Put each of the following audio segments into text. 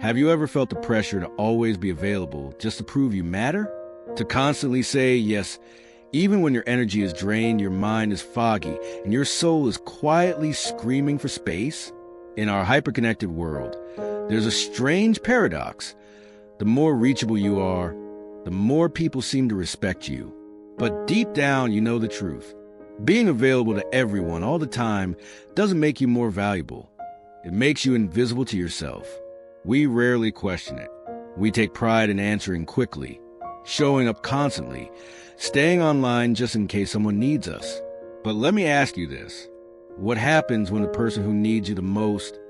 Have you ever felt the pressure to always be available just to prove you matter? To constantly say yes, even when your energy is drained, your mind is foggy, and your soul is quietly screaming for space? In our hyperconnected world, there's a strange paradox. The more reachable you are, the more people seem to respect you. But deep down, you know the truth. Being available to everyone all the time doesn't make you more valuable. It makes you invisible to yourself. We rarely question it. We take pride in answering quickly, showing up constantly, staying online just in case someone needs us. But let me ask you this. What happens when the person who needs you the most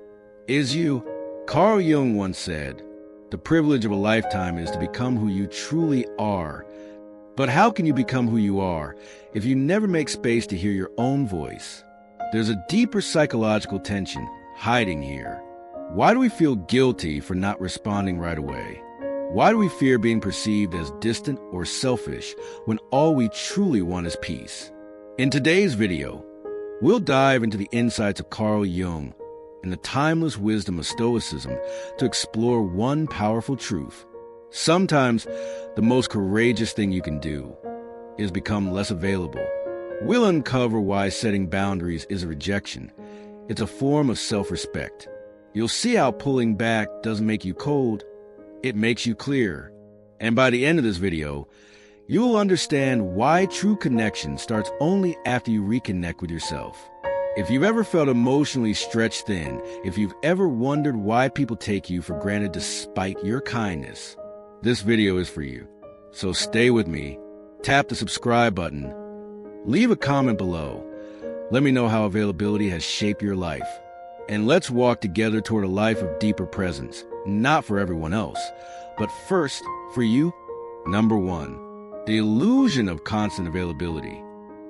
is you? Carl Jung once said, "The privilege of a lifetime is to become who you truly are." But how can you become who you are if you never make space to hear your own voice? There's a deeper psychological tension hiding here. Why do we feel guilty for not responding right away? Why do we fear being perceived as distant or selfish when all we truly want is peace? In today's video, we'll dive into the insights of Carl Jung and the timeless wisdom of Stoicism to explore one powerful truth. Sometimes the most courageous thing you can do is become less available. We'll uncover why setting boundaries is a rejection. It's a form of self-respect. You'll see how pulling back doesn't make you cold, it makes you clear. And by the end of this video, you'll understand why true connection starts only after you reconnect with yourself. If you've ever felt emotionally stretched thin, if you've ever wondered why people take you for granted despite your kindness, this video is for you. So stay with me, tap the subscribe button, leave a comment below. Let me know how availability has shaped your life. And let's walk together toward a life of deeper presence, not for everyone else, but first for you. Number 1, the illusion of constant availability.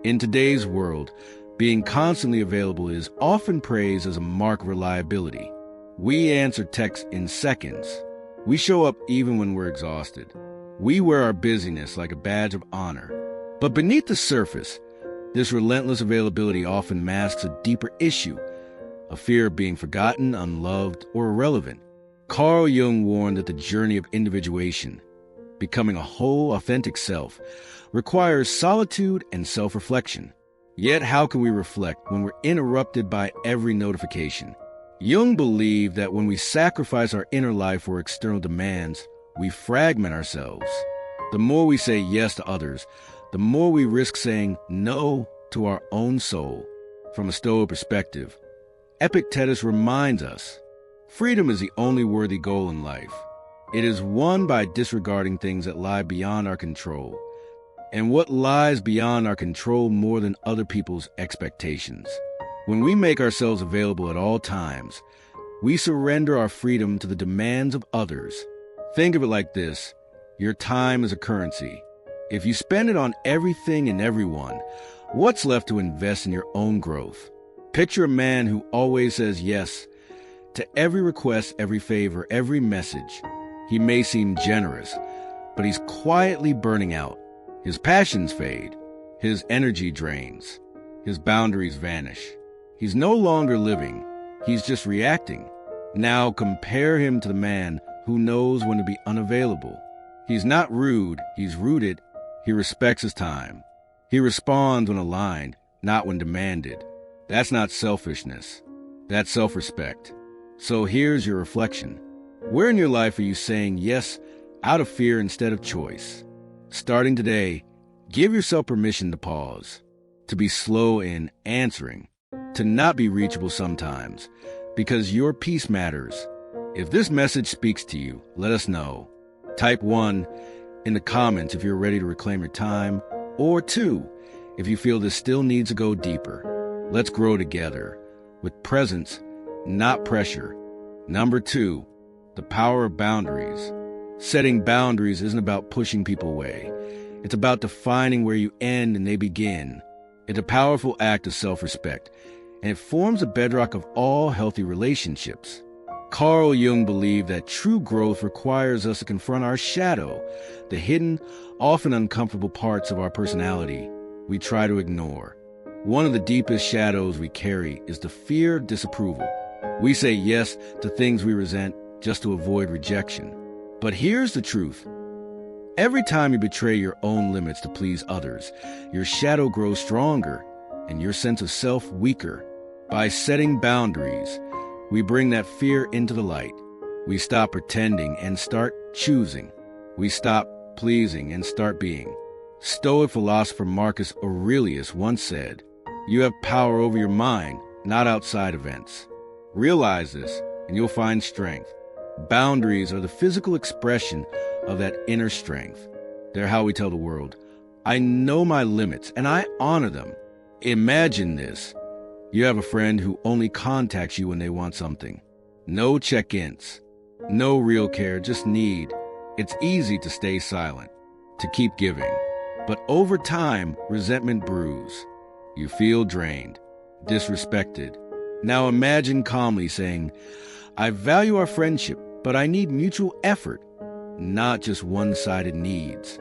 In today's world, being constantly available is often praised as a mark of reliability. We answer texts in seconds. We show up even when we're exhausted. We wear our busyness like a badge of honor. But beneath the surface, this relentless availability often masks a deeper issue, a fear of being forgotten, unloved, or irrelevant. Carl Jung warned that the journey of individuation, becoming a whole, authentic self, requires solitude and self-reflection. Yet how can we reflect when we're interrupted by every notification? Jung believed that when we sacrifice our inner life for external demands, we fragment ourselves. The more we say yes to others, the more we risk saying no to our own soul. From a Stoic perspective, Epictetus reminds us, freedom is the only worthy goal in life. It is won by disregarding things that lie beyond our control. And what lies beyond our control more than other people's expectations? When we make ourselves available at all times, we surrender our freedom to the demands of others. Think of it like this. Your time is a currency. If you spend it on everything and everyone, what's left to invest in your own growth? Picture a man who always says yes to every request, every favor, every message. He may seem generous, but he's quietly burning out. His passions fade. His energy drains. His boundaries vanish. He's no longer living. He's just reacting. Now compare him to the man who knows when to be unavailable. He's not rude. He's rooted. He respects his time. He responds when aligned, not when demanded. That's not selfishness. That's self-respect. So here's your reflection. Where in your life are you saying yes out of fear instead of choice? Starting today, give yourself permission to pause, to be slow in answering, to not be reachable sometimes, because your peace matters. If this message speaks to you, let us know. Type 1 in the comments if you're ready to reclaim your time, or 2 if you feel this still needs to go deeper. Let's grow together with presence, not pressure. Number 2, the power of boundaries. Setting boundaries isn't about pushing people away. It's about defining where you end and they begin. It's a powerful act of self-respect, and it forms the bedrock of all healthy relationships. Carl Jung believed that true growth requires us to confront our shadow, the hidden, often uncomfortable parts of our personality we try to ignore. One of the deepest shadows we carry is the fear of disapproval. We say yes to things we resent, just to avoid rejection. But here's the truth. Every time you betray your own limits to please others, your shadow grows stronger and your sense of self weaker. By setting boundaries, we bring that fear into the light. We stop pretending and start choosing. We stop pleasing and start being. Stoic philosopher Marcus Aurelius once said, "You have power over your mind, not outside events." Realize this, and you'll find strength. Boundaries are the physical expression of that inner strength. They're how we tell the world, I know my limits, and I honor them. Imagine this. You have a friend who only contacts you when they want something. No check-ins. No real care, just need. It's easy to stay silent, to keep giving. But over time, resentment brews. You feel drained, disrespected. Now imagine calmly saying, I value our friendship, but I need mutual effort, not just one-sided needs.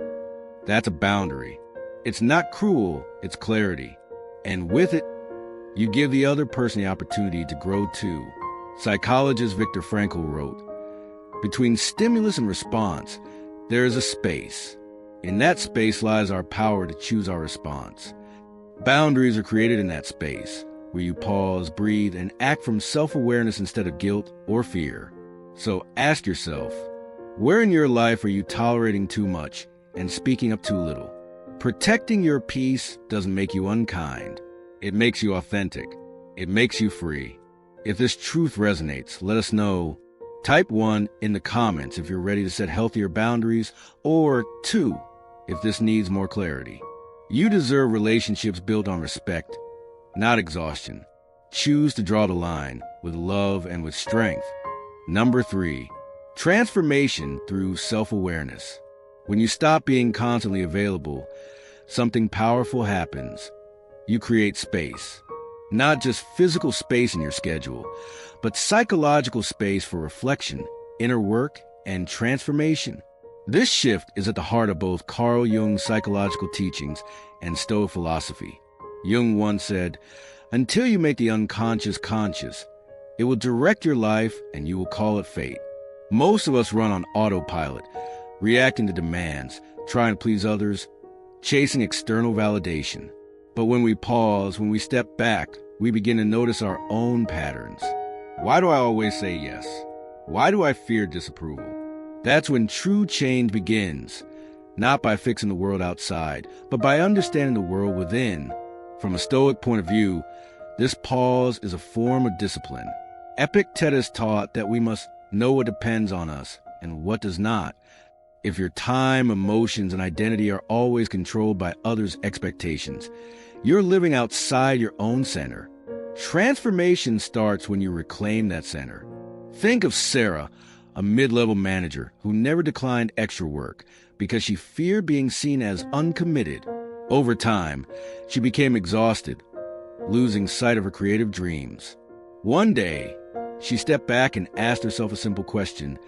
That's a boundary. It's not cruel, it's clarity. And with it, you give the other person the opportunity to grow too. Psychologist Viktor Frankl wrote, between stimulus and response, there is a space. In that space lies our power to choose our response. Boundaries are created in that space, where you pause, breathe, and act from self-awareness instead of guilt or fear. So ask yourself, where in your life are you tolerating too much and speaking up too little? Protecting your peace doesn't make you unkind. It makes you authentic. It makes you free. If this truth resonates, let us know. Type 1 in the comments if you're ready to set healthier boundaries, or 2 if this needs more clarity. You deserve relationships built on respect, not exhaustion. Choose to draw the line with love and with strength. Number 3, transformation through self-awareness. When you stop being constantly available, something powerful happens. You create space. Not just physical space in your schedule, but psychological space for reflection, inner work, and transformation. This shift is at the heart of both Carl Jung's psychological teachings and Stoic philosophy. Jung once said, until you make the unconscious conscious, it will direct your life and you will call it fate. Most of us run on autopilot, reacting to demands, trying to please others, chasing external validation. But when we pause, when we step back, we begin to notice our own patterns. Why do I always say yes? Why do I fear disapproval? That's when true change begins, not by fixing the world outside, but by understanding the world within. From a Stoic point of view, this pause is a form of discipline. Epictetus taught that we must know what depends on us and what does not. If your time, emotions, and identity are always controlled by others' expectations, you're living outside your own center. Transformation starts when you reclaim that center. Think of Sarah, a mid-level manager who never declined extra work because she feared being seen as uncommitted. Over time, she became exhausted, losing sight of her creative dreams. One day, she stepped back and asked herself a simple question: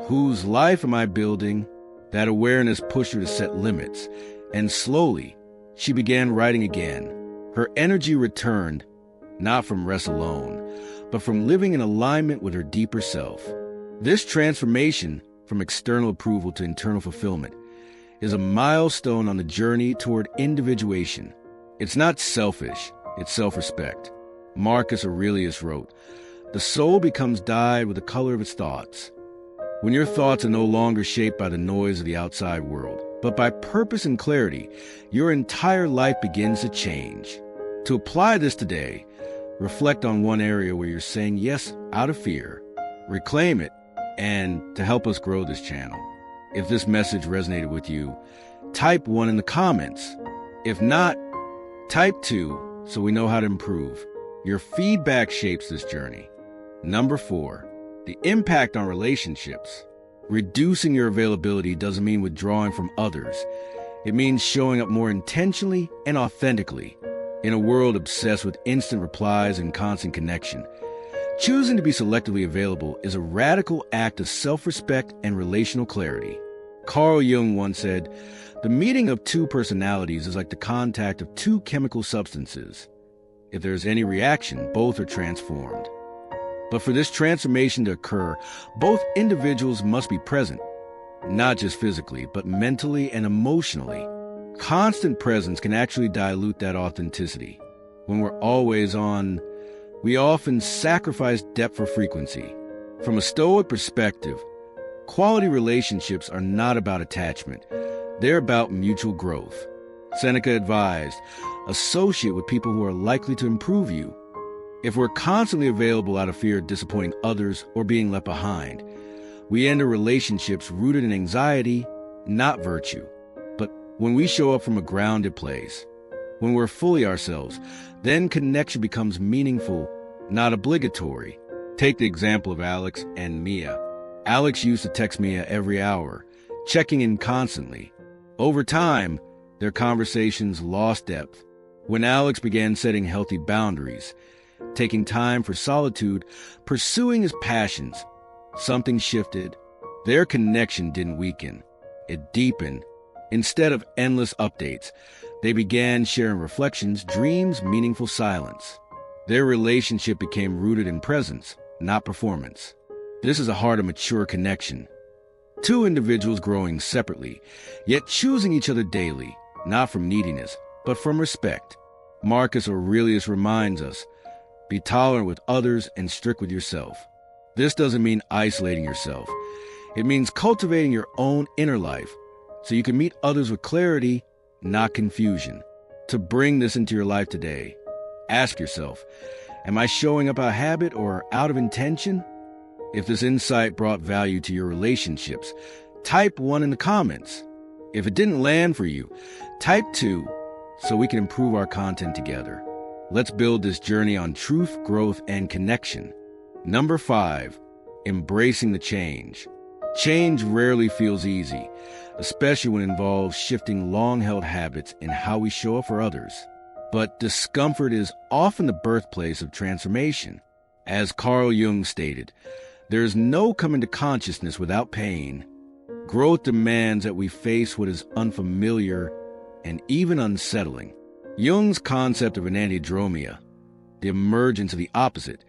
whose life am I building? That awareness pushed her to set limits, and slowly, she began writing again. Her energy returned, not from rest alone, but from living in alignment with her deeper self. This transformation from external approval to internal fulfillment is a milestone on the journey toward individuation. It's not selfish, it's self-respect. Marcus Aurelius wrote, "The soul becomes dyed with the color of its thoughts." When your thoughts are no longer shaped by the noise of the outside world, but by purpose and clarity, your entire life begins to change. To apply this today, reflect on one area where you're saying yes out of fear, reclaim it, and to help us grow this channel. If this message resonated with you, type 1 in the comments. If not, type 2 so we know how to improve. Your feedback shapes this journey. Number 4, the impact on relationships. Reducing your availability doesn't mean withdrawing from others. It means showing up more intentionally and authentically. In a world obsessed with instant replies and constant connection, choosing to be selectively available is a radical act of self-respect and relational clarity. Carl Jung once said, the meeting of two personalities is like the contact of two chemical substances. If there is any reaction, both are transformed. But for this transformation to occur, both individuals must be present, not just physically, but mentally and emotionally. Constant presence can actually dilute that authenticity. When we're always on, we often sacrifice depth for frequency. From a Stoic perspective, quality relationships are not about attachment. They're about mutual growth. Seneca advised, associate with people who are likely to improve you. If we're constantly available out of fear of disappointing others or being left behind, we enter relationships rooted in anxiety, not virtue. But when we show up from a grounded place, when we're fully ourselves, then connection becomes meaningful, not obligatory. Take the example of Alex and Mia. Alex used to text Mia every hour, checking in constantly. Over time, their conversations lost depth. When Alex began setting healthy boundaries, taking time for solitude, pursuing his passions, something shifted. Their connection didn't weaken. It deepened. Instead of endless updates, they began sharing reflections, dreams, meaningful silence. Their relationship became rooted in presence, not performance. This is a heart of mature connection. Two individuals growing separately, yet choosing each other daily, not from neediness, but from respect. Marcus Aurelius reminds us, be tolerant with others and strict with yourself. This doesn't mean isolating yourself. It means cultivating your own inner life so you can meet others with clarity, not confusion. To bring this into your life today, ask yourself, am I showing up out of habit or out of intention? If this insight brought value to your relationships, type 1 in the comments. If it didn't land for you, type 2 so we can improve our content together. Let's build this journey on truth, growth, and connection. Number 5, embracing the change. Change rarely feels easy, especially when it involves shifting long-held habits in how we show up for others. But discomfort is often the birthplace of transformation. As Carl Jung stated, there is no coming to consciousness without pain. Growth demands that we face what is unfamiliar and even unsettling. Jung's concept of anhedromia, the emergence of the opposite,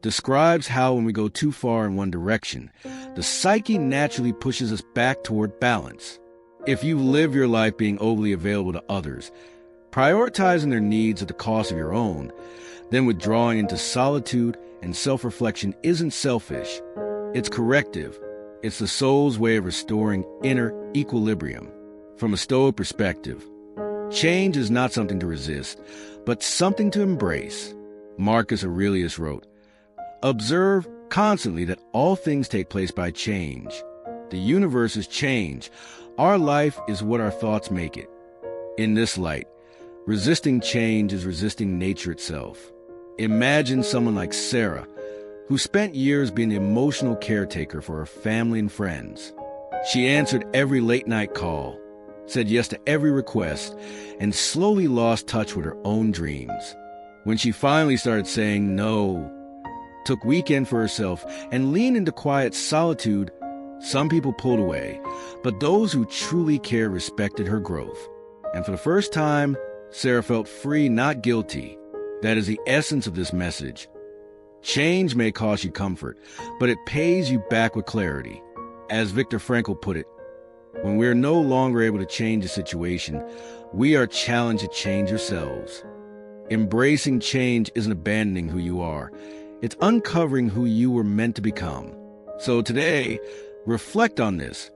describes how when we go too far in one direction, the psyche naturally pushes us back toward balance. If you live your life being overly available to others, prioritizing their needs at the cost of your own, then withdrawing into solitude and self-reflection isn't selfish. It's corrective. It's the soul's way of restoring inner equilibrium. From a Stoic perspective, change is not something to resist, but something to embrace. Marcus Aurelius wrote, observe constantly that all things take place by change. The universe is change. Our life is what our thoughts make it. In this light, resisting change is resisting nature itself. Imagine someone like Sarah, who spent years being the emotional caretaker for her family and friends. She answered every late-night call, said yes to every request, and slowly lost touch with her own dreams. When she finally started saying no, took weekend for herself, and leaned into quiet solitude, some people pulled away, but those who truly cared respected her growth. And for the first time, Sarah felt free, not guilty. That is the essence of this message. Change may cost you comfort, but it pays you back with clarity. As Viktor Frankl put it, when we are no longer able to change a situation, we are challenged to change ourselves. Embracing change isn't abandoning who you are. It's uncovering who you were meant to become. So today, reflect on this.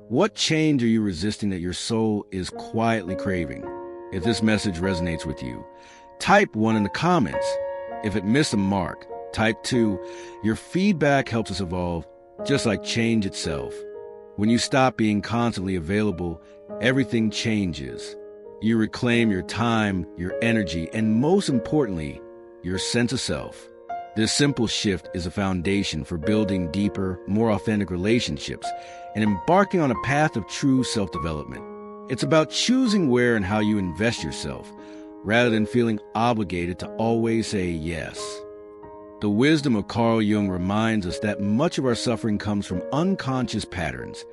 What change are you resisting that your soul is quietly craving? If this message resonates with you, type 1 in the comments. If it missed a mark, type 2. Your feedback helps us evolve, just like change itself. When you stop being constantly available, everything changes. You reclaim your time, your energy, and most importantly, your sense of self. This simple shift is a foundation for building deeper, more authentic relationships and embarking on a path of true self-development. It's about choosing where and how you invest yourself, rather than feeling obligated to always say yes. The wisdom of Carl Jung reminds us that much of our suffering comes from unconscious patterns,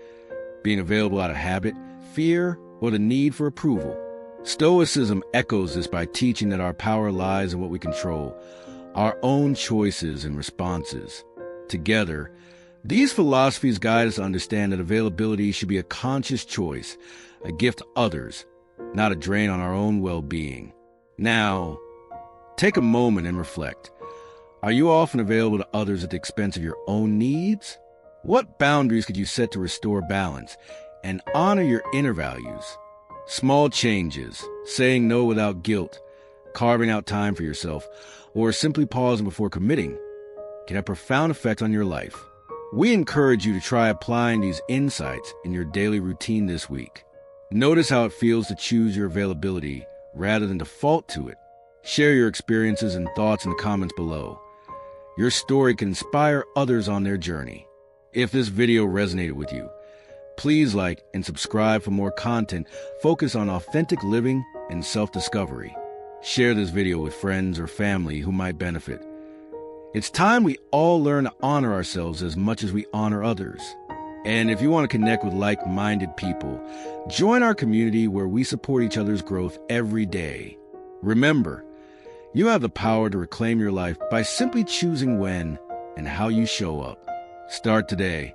being available out of habit, fear, or the need for approval. Stoicism echoes this by teaching that our power lies in what we control. our own choices and responses. Together, these philosophies guide us to understand that availability should be a conscious choice, a gift to others, not a drain on our own well-being. Now, take a moment and reflect. Are you often available to others at the expense of your own needs? What boundaries could you set to restore balance and honor your inner values? Small changes, saying no without guilt, carving out time for yourself, or simply pausing before committing can have profound effect on your life. We encourage you to try applying these insights in your daily routine this week. Notice how it feels to choose your availability rather than default to it. Share your experiences and thoughts in the comments below. Your story can inspire others on their journey. If this video resonated with you, please like and subscribe for more content focused on authentic living and self-discovery. Share this video with friends or family who might benefit. It's time we all learn to honor ourselves as much as we honor others. And if you want to connect with like-minded people, join our community where we support each other's growth every day. Remember, you have the power to reclaim your life by simply choosing when and how you show up. Start today.